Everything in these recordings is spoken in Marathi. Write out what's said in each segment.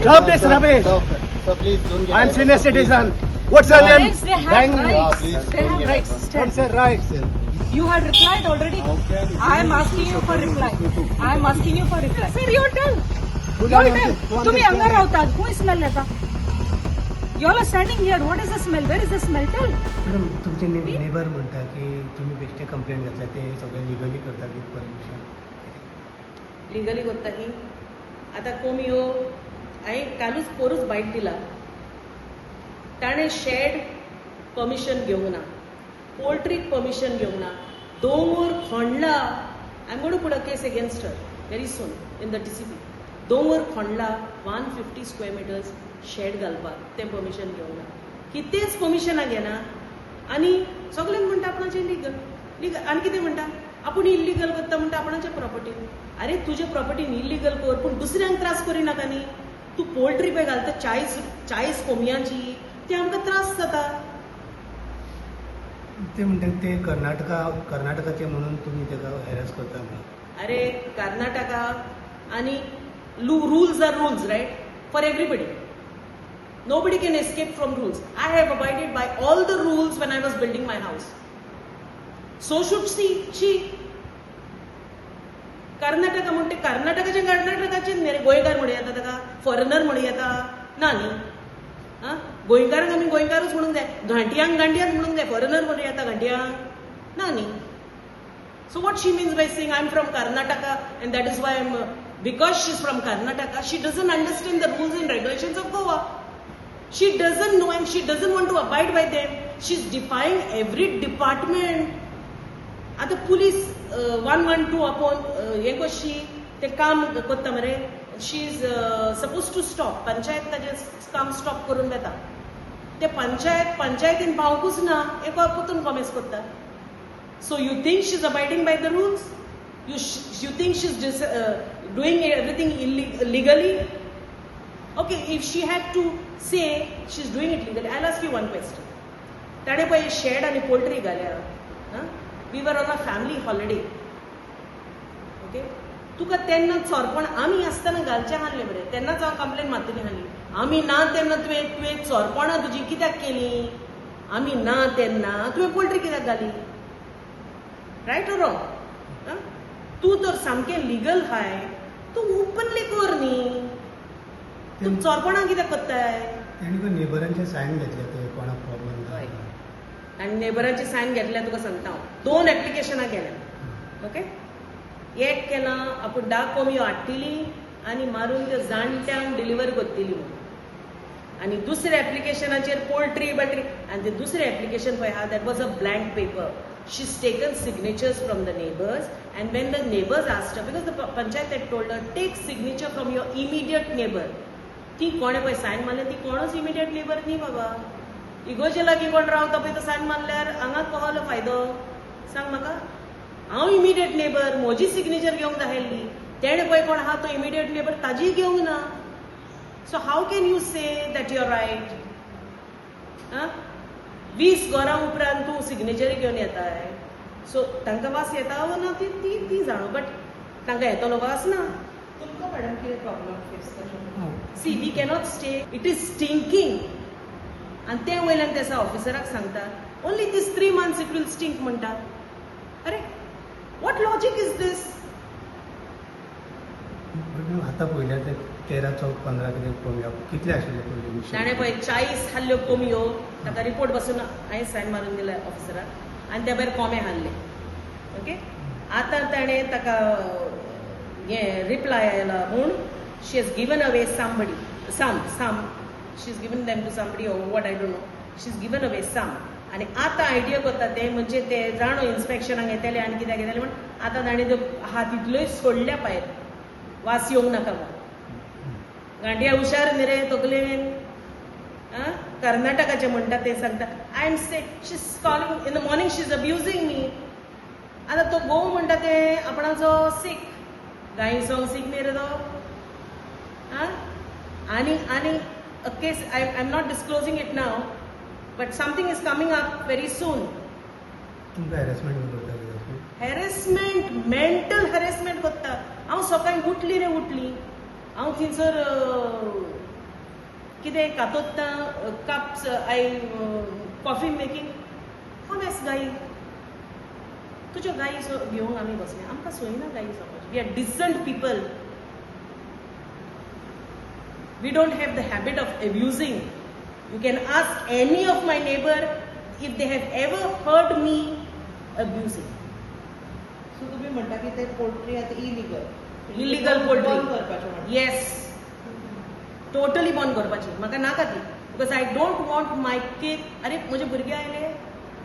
Stop this rubbish. Sir, please don't get I am senior citizen. What's your name? Parents, they have Bang. rights. please They have rights. What's your rights? You had replied already. I am asking you for reply. I am asking you for reply. Sir, your turn. Your turn. तुम्ही अंगार राहतात. Who is smell येता? You all are standing here. What is the smell? Where is the smell? Tell. Madam तुमचे नेबर म्हणता की तुम्ही बेश्टे कंप्लेंट घेतला ते सगळे लिगली करतात विथ परमिशन. लिगली करता की आता कोण यो हांवें कालूच पोरूच बायट दिला ताणें शेड परमिशन घेवंक ना, पोल्ट्रीक परमिशन घेवंक ना, दोंगर खोंडला. I am going to put a case against her very soon in the DCP. दोंगर खोंडला 150 स्क्वेअर मिटर्स शेड घालपाक तें परमिशन घेवंक ना. कितेंच परमिशनाक घेना आनी सगळ्यांक म्हणटा आपणाचें लिगल आनी कितें म्हणटा आपूण इल्लीगल करता म्हणटा आपणाच्या प्रॉपर्टीन. अरे तुजे प्रॉपर्टीन इल्लीगल कर पूण दुसऱ्यांक त्रास करिनाका न्ही. तूं पोल्ट्री पळय घालता 40 कोंबयांची ती आमकां त्रास जाता. ते म्हणतात ते कर्नाटकाचे म्हणून तुम्ही त्याला हॅरस करता म्हणून. अरे कर्नाटका आनी rules are rules, right? For everybody. Nobody can escape from rules. I have abided by all the rules when I was building my house. So should she. Karnataka म्हणते कर्नाटकाचे गोंयकार म्हण येता ताका फॉरेनर म्हण येता ना न्ही. गोंयकारांक आमी गोंयकारूच म्हणूंक जाय, घांटियांक घांटियाच म्हणूंक जाय, फॉरेनर म्हण येता घांटियांक ना न्ही. So what she means by saying I'm from Karnataka and that is why because she's from Karnataka, she doesn't understand the rules and regulations of Goa. She doesn't know and she doesn't want to abide by them. She's defying every department. आता पुलीस 112 अपॉन हे कशी ते काम करता मरे. She is suppose to stop. Panchayat ताजे काम स्टॉप करून वेता. ते पंचायतीन पावकूच ना एका पुतून कॉमेस करता. So you think she's abiding by the rules? You think she's doing everything illegally? Okay, if she had to say she's doing it legally, I'll ask you one question. ताणे पळय शेड आनी पोल्ट्री घाल्या. We were on a family holiday. Okay? तुका तेन्ना चोरपण आमी आसतना घालचें आहलें बरें. तेन्नाच हांव कंप्लेन मारतली आहली. आमी ना तेन्ना तुवें चोरपणां तुजी कित्याक केली? आमी ना तेन्ना तुवें पोल्ट्री कित्याक घाली? रायट और रॉंग? तूं तर सामकें लिगल हाय, तूं ओपनली कर न्ही. तूं चोरपणां कित्याक करताय? तेणें नेबरांचे सायन घेतले ते कोणाक प्रॉब्लेम जाता आनी नेबरांची सायन घेतल्या तुका सांगता हांव. 2 एप्लिकेशनां केल्या. ओके, एक केलां आपूण 10 कोंबयो हाडटली आनी मारून त्यो जाणट्यांक डिलिव्हर करतली म्हणून. आनी दुसऱ्या एप्लिकेशनाचेर पोल्ट्री बल्ट्री आनी तें दुसरें एप्लिकेशन पळय आहा that was a blank paper. She's taken signatures from the neighbors and when the neighbors asked her, because the panchayat had told her, take signature from your immediate neighbor. ती कोणे पळय सायन मारले ती कोणच इमिडिएट नेबर न्ही बाबा. इगोजे लागीं कोण रावता पळय तो सायन मारल्यार हांगाच कसलो फायदो सांग म्हाका. हांव इमिडिएट नेबर, म्हजी सिग्नेचर घेवंक जाय आसली. तेणे पळय कोण आहा तो इमिडिएट नेबर ताजी घेवंक ना. So how can you say that you are right? 20 घरां उपरांत तूं सिग्नेचरी घेवन येताय. सो तांकां वास येता वा ना ती जाणो, बट तांकां येतलो वास ना. तुमकां मॅडम कितें प्रॉब्लम फेस करता? See we cannot stay. It is stinking आनी ते वयल्यान ते ऑफिसराक सांगता only these 3 months it will stink म्हणटा. अरे वॉट लॉजीक इज दीस? आतां पळयल्यार ते 13 14 15 कितें कोंबयो कितले आशिल्ले पयलीं? ताणें पळय 40 हाडल्यो कोंबयो. ताका रिपोर्ट बसून हांवें सायन मारून दिल्या ऑफिसराक आनी त्या भायर कोंबे हाडले. ओके, आतां ताणें ताका हें रिप्लाय आयला म्हूण she has given away somebody some she is given them to somebody oh what I don't know. She is given away some आनी आतां आयडिया करता ते म्हणजे ते जाणो इन्स्पेक्शनाक येतले आनी कित्याक येतले म्हण आतां ताणें त्यो हात इतल्योय सोडल्या भायर वास येवंक नाका म्हूण. गांठया हुशार न्ही रे तकलेन. कर्नाटकाचे म्हणटा ते सांगता I am sick. She is calling in the morning she is abusing me. आतां तो घोव म्हणटा ते आपणाचो सीख गाई सॉंग सीख न्ही रे तो. आनी a case I am not disclosing it now but something is coming up very soon. तुमकां हॅरेसमेंट करता? हॅरेसमेंट, मेंटल हॅरेसमेंट करता. हांव सकाळीं उठली रे उठली हांव थंयसर कितें कातोत्ता कप्स कॉफी मेकिंग कॉमेस गाई तुज्यो गाई घेवंक आमी बसले आमकां सोयना गाई समज we are decent people we don't have the habit of abusing you can ask any of my neighbour if they have ever heard me abusing so तुम्ही म्हणटा की ते पोल्ट्री आतां इलिगल पोल्ट्री येस टोटली बंद करपाची म्हाका नाका ती बिकॉज आय डोंट वॉन्ट माय किड अरे म्हजे भुरगे आयले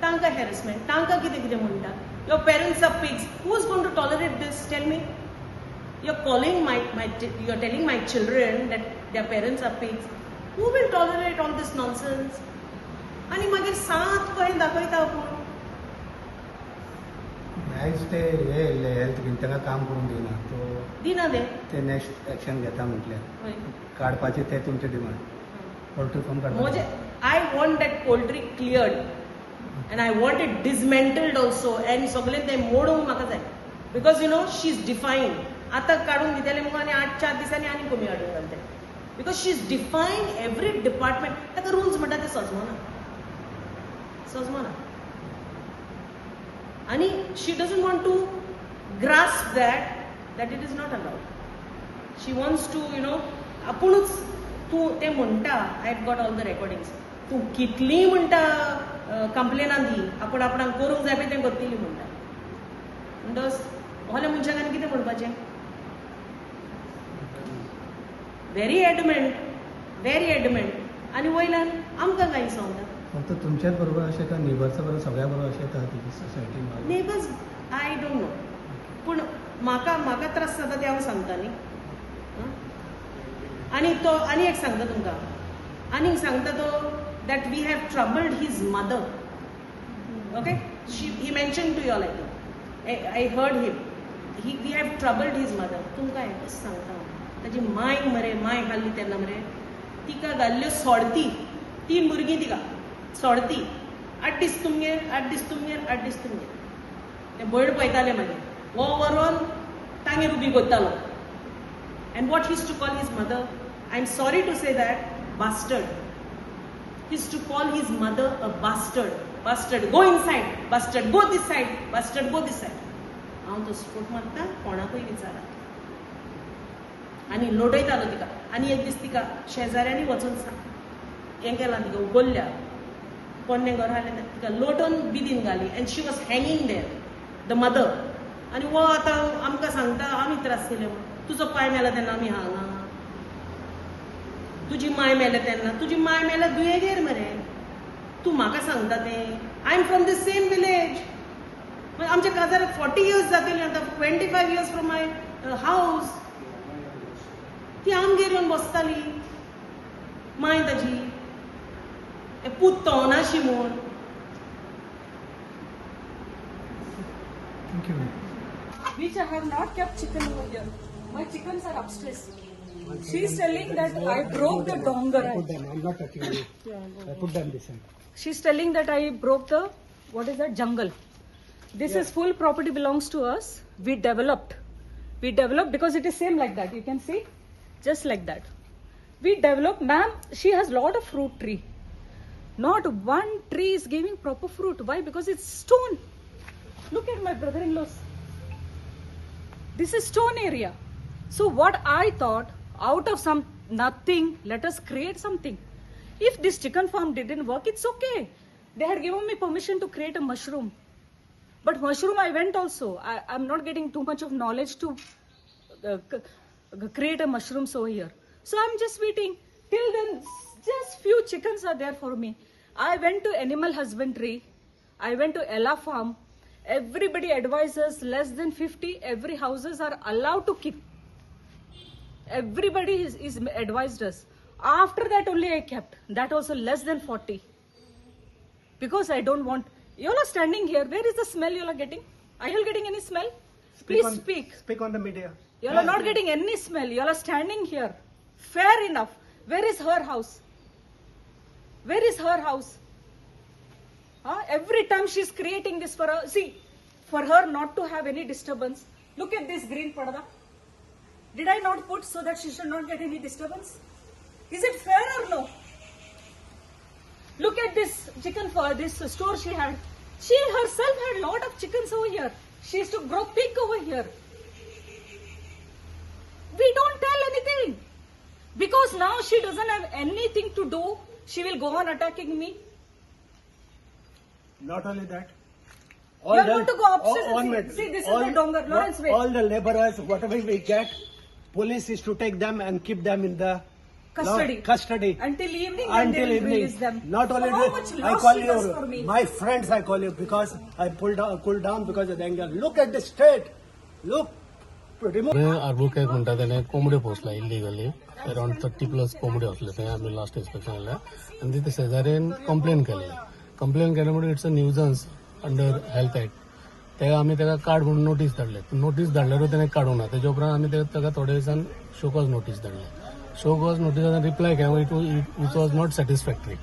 तांकां हॅरेसमेंट तांकां कितें कितें म्हणटा your parents are pigs who is going to tolerate this tell me you are calling you are telling my children that their parents are pigs who will tolerate all this nonsense आनी मागीर सात कहें दाखयता आपूण आयज ते हे हेल्थ बीन तांकां काम करून दिना तो दिना ते नेक्स्ट एक्शन घेता म्हटल्यार हय काडपाचे ते तुमचे डिमांड पोल्ट्री फार्म म्हणजे काडपाचे I want that poultry cleared and I want it dismantled also and सगळें तें मोडूंक म्हाका जाय because you know she is define आतां काडून दितले मुगो आनी 8-4 दिसांनी आनी कमी हाडून घालते because she is defying every department ताका रुल्स म्हणटा ते सजमना आणि she doesn't want to grasp that it is not allowed she wants to you know आपुणूच तूं तें म्हणटा I have got all the recordings तूं कितलीं म्हणटा कंप्लेनां दी आपूण आपणाक करूंक जाय पळय तें करतली म्हणटा म्हणटस ohल्या मनशाकांनी कितें म्हणपाचें व्हेरी एडमेंट आनी वयल्यान आमकां कांय सांगता फक्त तुमच्याच बरोबर अशें काय नेबर्सा बरोबर सगळ्या बरोबर अशें येता तुजी सोसायटीन नेबर्स आय डोंट नो पूण म्हाका त्रास जाता ते हांव सांगता न्ही आनी तो आनी एक सांगता तुमकां आनीक सांगता तो that we have troubled his mother okay he mention to your like I heard him we have troubled his mother तुमकां हें कशें सांगता ताजी माय माय घाल्ली तेन्ना मरे तिका घाल्ल्यो सोडती 3 भुरगीं तिका सोडती 8 दीस तुमगेर ते भयण पळयताले मागीर हो व्हरोन तांगेर उबी करतालो and what his to call his mother I am sorry to say that bastard his to call his mother a bastard go inside bastard go this side हांव तो स्फोट मारता कोणाकूय विचारा आनी लोटयतालो तिका आनी एक दीस तिका शेजाऱ्यांनी वचून हें केलां तिका उगोल्ल्या पोन्नें घर हाडलें तिका लोटोन बिदीन घाली and she was hanging there the mother आनी वो आतां आमकां सांगता आमी त्रास केले म्हूण तुजो पाय मेला तेन्ना आमी हांगा तुजी माय मेले तेन्ना तुजी माय मेला दुयेगेर मरे तूं म्हाका सांगता तें I am from the same village आमच्या काजाराक 40 years जातलीं आतां 25 years फ्रॉम माय हावस ती आमगेर येवन बसताली माय ताजी पूत तोवनाशी म्हूण thank you Which I have not kept chicken over here. My chickens are upstairs. She's telling that I broke the donger. I'm not touching you. I put them this side. She's telling that I broke the, what is that, jungle. This is full property belongs to us. We developed because it is same like that. You can see, just like that. We developed, ma'am, she has lot of fruit tree. Not one tree is giving proper fruit. Why? Because it's stone. Look at my brother-in-law's. This is stone area. So what I thought, out of some nothing, let us create something. If this chicken farm didn't work, it's okay. They had given me permission to create a mushroom. But mushroom I went also. I'm not getting too much of knowledge to create a mushrooms over here. So I'm just waiting. Till then, just few chickens are there for me. I went to animal husbandry. I went to Ella farm. Everybody advises less than 50. Every houses are allowed to keep. Everybody is advised us. After that only I kept. That also less than 40. Because I don't want. You all are standing here. Where is the smell you all are getting? Are you all getting any smell? Please speak. Speak on the media. You all are not getting any smell. You all are standing here. Fair enough. Where is her house? Where is her house? Every time she's creating this for her. See, for her not to have any disturbance. Look at this green parda. Did I not put so that she should not get any disturbance? Is it fair or no? Look at this chicken for this store she had. She herself had lot of chickens over here. She used to grow pig over here. We don't tell anything. Because now she doesn't have anything to do, she will go on attacking me. Not only that. You are going to go upstairs and one see. minute. See, this is the dongar. Lawrence, wait. All the laborers, whatever we get, police is to take them and keep them in the Custody. Until evening, then they Until will evening. release them. Not only So how this, much I loss call she does for me? you, my friends I call you because I cooled down because of the anger. Look at the state. Look. Remove. आर्बुकेक म्हणटा तेणे कोंबड्यो पोसला इलिगली अराउंड 30+ कोंबड्यो असले थंय आमी लास्ट इन्स्पेक्शन आयल्या आनी तिथे शेजाऱ्यान कंप्लेन केले म्हणून it's a nuisance under health act ते आमी तेका काड म्हणून नोटीस धाडल्यारूय तेणे काडूं ना तेजे उपरांत आमी तेका थोड्या दिसान शोकॉज नोटीस धाडले शोकॉज नोटीसान रिप्लाय केलो इट वॉज नॉट सॅटिस्फॅक्टरी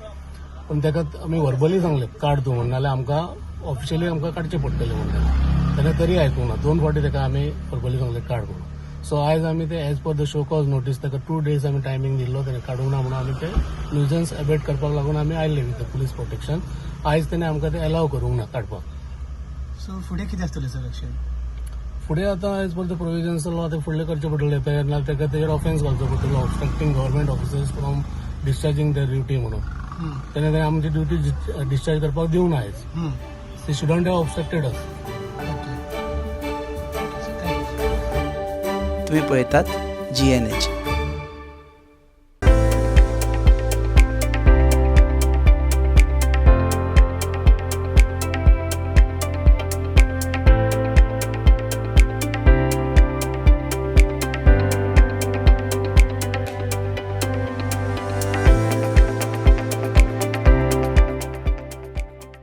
पण तेका आमी वर्बली सांगले काड तूं म्हणून नाल्यार आमकां ऑफिशियली आमकां काडचें पडटलें म्हणून तेणे तरी आयकूंक ना 2 फावटी तेका आमी वर्बली सांगले काड म्हणून सो आयज आमी ते as per the show cause notice तेका 2 days आमी टायमींग दिल्लो तेणे काडूंक ना म्हणून आमी ते न्यूजन्स एबेट करपाक लागून आमी आयल्ले विथ द पुलीस प्रोटेक्शन आयज तेणे आमकां ते अलाव करूंक ना काडपाक सो फुडें कितें आसतलें सर एक्शन फुडें आतां as per the provisions law ते फुडलें करचें पडटलें तेका तेजेर ऑफेन्स घालचो पडटलो obstructing government officers from discharging दर ड्युटी म्हणून तेणे आमची ड्युटी डिस्चार्ज करपाक दिवंक ना आयज ती शुडंट हॅव ऑब्स्ट्रक्टेड अस तुम्ही पळयतात GNH.